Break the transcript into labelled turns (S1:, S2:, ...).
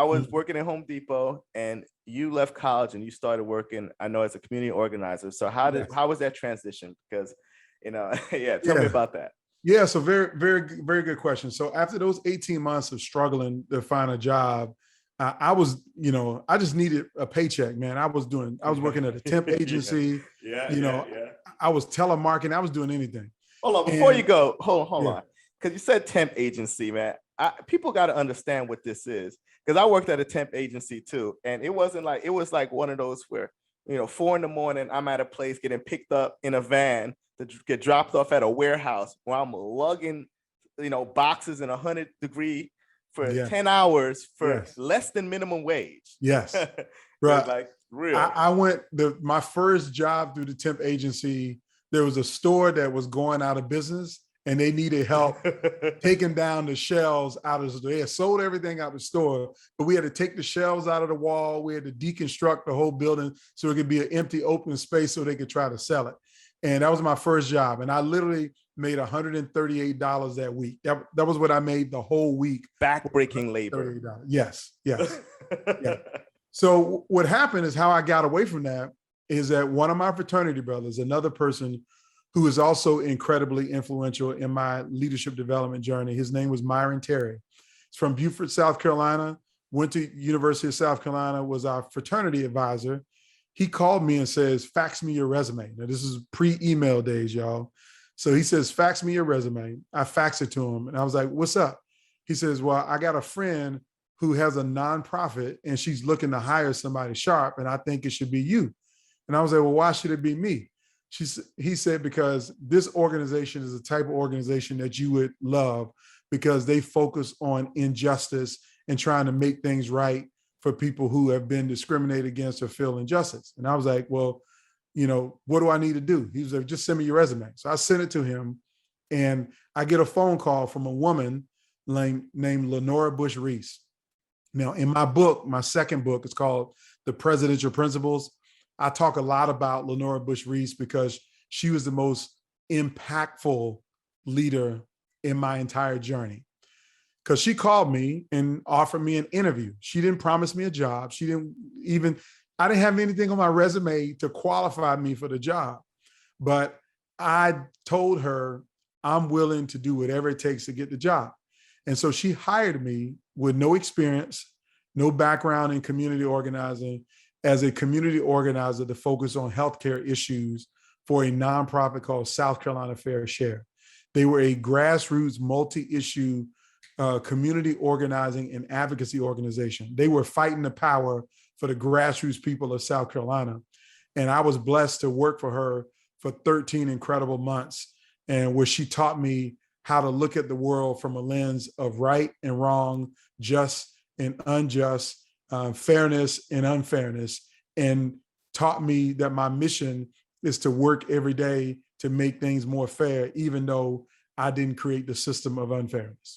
S1: was working at Home Depot, and you left college and you started working, I know, as a community organizer. So how was that transition? Because, tell me about that.
S2: Yeah, so very, very, very good question. So after those 18 months of struggling to find a job, I was, I just needed a paycheck, man. I was working at a temp agency. I was telemarketing. I was doing anything.
S1: Hold on, before you go, hold on. Because you said temp agency, man. People got to understand what this is. Because I worked at a temp agency too. And it was like one of those where, 4 a.m, I'm at a place getting picked up in a van to get dropped off at a warehouse where I'm lugging, boxes in 100-degree for 10 hours for less than minimum wage.
S2: Yes. Right. Like real. I went my first job through the temp agency. There was a store that was going out of business and they needed help taking down the shelves out of the store. They had sold everything out of the store, but we had to take the shelves out of the wall. We had to deconstruct the whole building so it could be an empty open space so they could try to sell it. And that was my first job. And I literally made $138 that week. That was what I made the whole week.
S1: Backbreaking labor.
S2: Yes. Yeah. So what happened is how I got away from that is that one of my fraternity brothers, another person who is also incredibly influential in my leadership development journey, his name was Myron Terry. He's from Beaufort, South Carolina, went to University of South Carolina, was our fraternity advisor. He called me and says, fax me your resume. Now, this is pre-email days, y'all. So he says, fax me your resume. I faxed it to him. And I was like, what's up? He says, well, I got a friend who has a nonprofit and she's looking to hire somebody sharp. And I think it should be you. And I was like, well, why should it be me? He said, because this organization is the type of organization that you would love because they focus on injustice and trying to make things right for people who have been discriminated against or feel injustice. And I was like, well, what do I need to do? He was like, just send me your resume. So I sent it to him and I get a phone call from a woman named Lenora Bush Reese. Now, in my book, my second book, it's called The Presidential Principles. I talk a lot about Lenora Bush Reese because she was the most impactful leader in my entire journey. Because she called me and offered me an interview. She didn't promise me a job. I didn't have anything on my resume to qualify me for the job. But I told her I'm willing to do whatever it takes to get the job. And so she hired me with no experience, no background in community organizing, as a community organizer to focus on healthcare issues for a nonprofit called South Carolina Fair Share. They were a grassroots multi-issue community organizing and advocacy organization. They were fighting the power for the grassroots people of South Carolina. And I was blessed to work for her for 13 incredible months, and where she taught me how to look at the world from a lens of right and wrong, just and unjust, fairness and unfairness, and taught me that my mission is to work every day to make things more fair, even though I didn't create the system of unfairness.